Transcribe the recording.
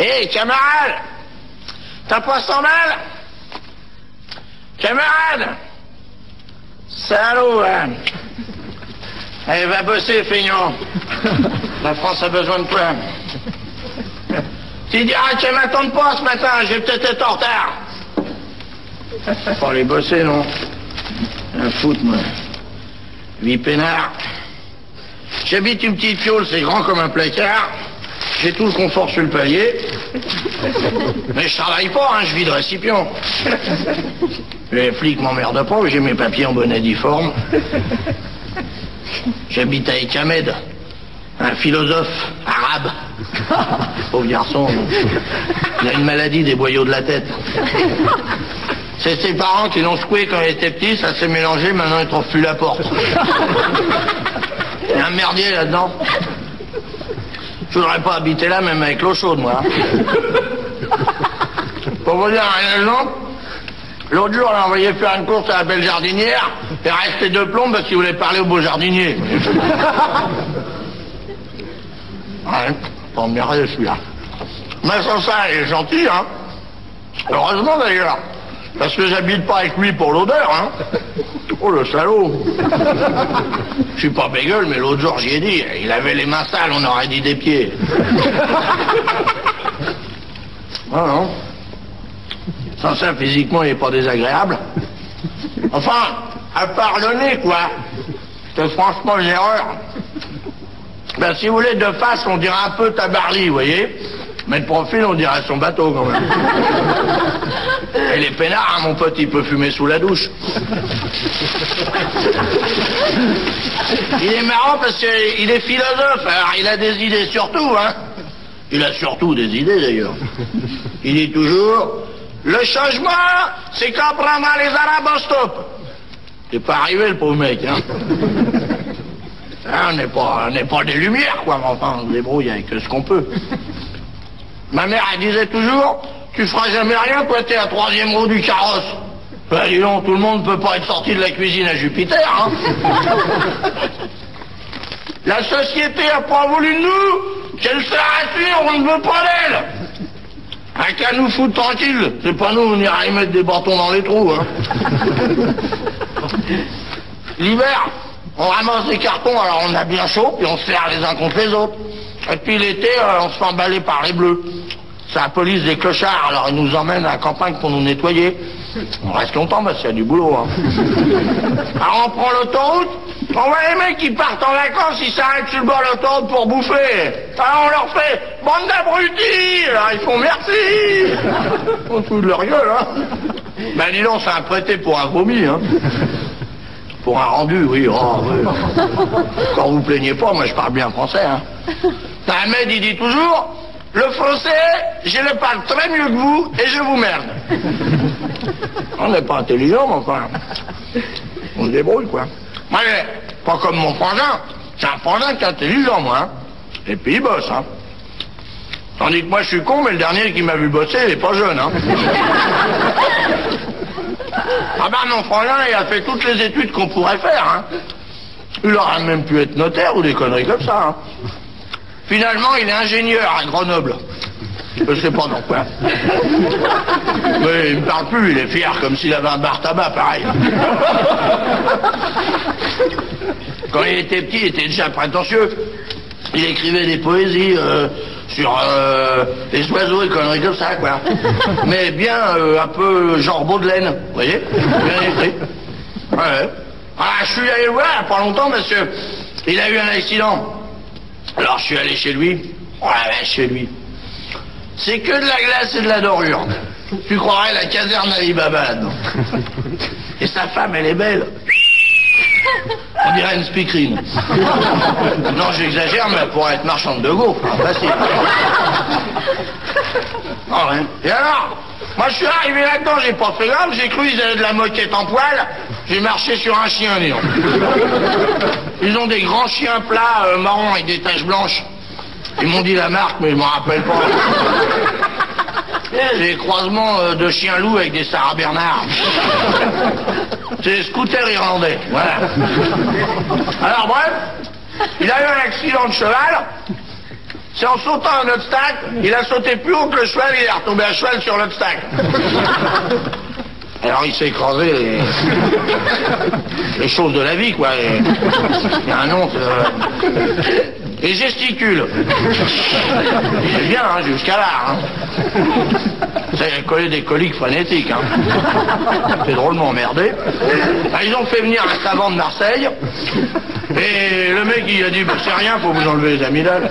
Hé, camarade! T'as pas 100 balles? Camarade! Salaud, hein. Allez, va bosser, feignant. La France a besoin de toi. Tu diras qu'elle m'attende pas ce matin, je vais peut-être être en retard. Faut aller bosser, non? Un foot, moi. Vie peinard. J'habite une petite fiole, c'est grand comme un placard. J'ai tout le confort sur le palier. Mais je travaille pas, hein, je vis de récipient. Les flics m'emmerdent pas, j'ai mes papiers en bonnet difforme. J'habite avec Ahmed, un philosophe arabe. Pauvre garçon, il a une maladie des boyaux de la tête. C'est ses parents qui l'ont secoué quand il était petit, ça s'est mélangé, maintenant il trouve plus la porte. Il y a un merdier là-dedans. Je voudrais pas habiter là, même avec l'eau chaude, moi. Pour vous dire un exemple, l'autre jour, on l'a envoyé faire une course à la belle jardinière, et resté 2 plombs parce qu'il voulait parler au beau jardinier. Ouais, pas emmerder celui-là. Mais sans ça, il est gentil, hein. Heureusement d'ailleurs. Parce que j'habite pas avec lui pour l'odeur, hein. Oh, le salaud. Je suis pas bégueule, mais l'autre jour, j'y ai dit, il avait les mains sales, on aurait dit des pieds. Ah non. Sans ça, physiquement, il est pas désagréable. Enfin, à part le nez, quoi. C'est franchement une erreur. Ben, si vous voulez, de face, on dirait un peu Tabarly, vous voyez. Mais de profil, on dirait son bateau, quand même. Et les peinards, hein, mon pote, il peut fumer sous la douche. Il est marrant parce qu'il est philosophe, alors il a des idées sur tout, hein. Il a surtout des idées, d'ailleurs. Il dit toujours, le changement, c'est quand prendra les Arabes en stop. C'est pas arrivé, le pauvre mec, hein. Hein, on n'est pas des lumières, quoi, mais enfin, on se débrouille avec ce qu'on peut. Ma mère, elle disait toujours, tu feras jamais rien, toi, t'es à 3e roue du carrosse. Ben, dis donc, tout le monde peut pas être sorti de la cuisine à Jupiter, hein. La société a pas voulu de nous, qu'elle sert à suivre, on ne veut pas d'elle. Un qu'à nous foutre tranquille, c'est pas nous, on ira y mettre des bâtons dans les trous, hein. L'hiver, on ramasse des cartons, alors on a bien chaud, puis on se serre les uns contre les autres. Et puis l'été, on se fait emballer par les bleus. C'est la police des clochards, alors ils nous emmènent à la campagne pour nous nettoyer. On reste longtemps parce qu'il y a du boulot, hein. Alors on prend l'autoroute, on voit les mecs qui partent en vacances, ils s'arrêtent sur le bord de l'autoroute pour bouffer. Alors on leur fait « Bande d'abrutis !» Alors ils font « Merci !» On fout de leur gueule, hein. Ben dis donc, c'est un prêté pour un vomi, hein. Pour un rendu, oui, oh, oui. Quand vous plaignez pas, moi je parle bien français, hein. Ahmed, il dit toujours, le français, je le parle très mieux que vous et je vous merde. On n'est pas intelligent, mais enfin, on se débrouille, quoi. Moi, pas comme mon frangin. C'est un frangin qui est intelligent, moi, hein. Et puis il bosse, hein. Tandis que moi, je suis con, mais le dernier qui m'a vu bosser, il est pas jeune, hein. Ah ben, mon frangin, il a fait toutes les études qu'on pourrait faire, hein. Il aurait même pu être notaire ou des conneries comme ça, hein. Finalement, il est ingénieur à Grenoble. Je sais pas dans quoi. Mais il me parle plus, il est fier comme s'il avait un bar tabac, pareil. Quand il était petit, il était déjà prétentieux. Il écrivait des poésies sur les oiseaux et conneries comme ça, quoi. Mais bien un peu genre Baudelaine, vous voyez. Bien écrit. Ouais. Ah, je suis allé le voir il y a pas longtemps, monsieur. Il a eu un accident. Alors je suis allé chez lui. Oh la vache, chez lui. C'est que de la glace et de la dorure. Tu croirais la caserne d'Ali Baba là-dedans. Et sa femme, elle est belle. On dirait une speakerine. Non, j'exagère, mais elle pourrait être marchande de gaufres. Hein, facile. Oh, ouais. Et alors, moi je suis arrivé là-dedans, j'ai pas fait grave, j'ai cru qu'ils avaient de la moquette en poil. J'ai marché sur un chien, dis donc. Ils ont des grands chiens plats, marrons avec des taches blanches. Ils m'ont dit la marque, mais je m'en rappelle pas. Des croisements de chiens loups avec des Sarah Bernard. C'est des scooters irlandais, voilà. Alors bref, il a eu un accident de cheval. C'est en sautant un obstacle, il a sauté plus haut que le cheval, il est retombé à cheval sur l'obstacle. Alors il s'est écrasé les choses de la vie, quoi. Il y a un nom, et gesticule. C'est bien, hein, jusqu'à là. Hein. C'est collé des coliques frénétiques. Hein. C'est drôlement emmerdé. Alors, ils ont fait venir un savant de Marseille. Et le mec, il a dit, bah, c'est rien, faut vous enlever les amygdales.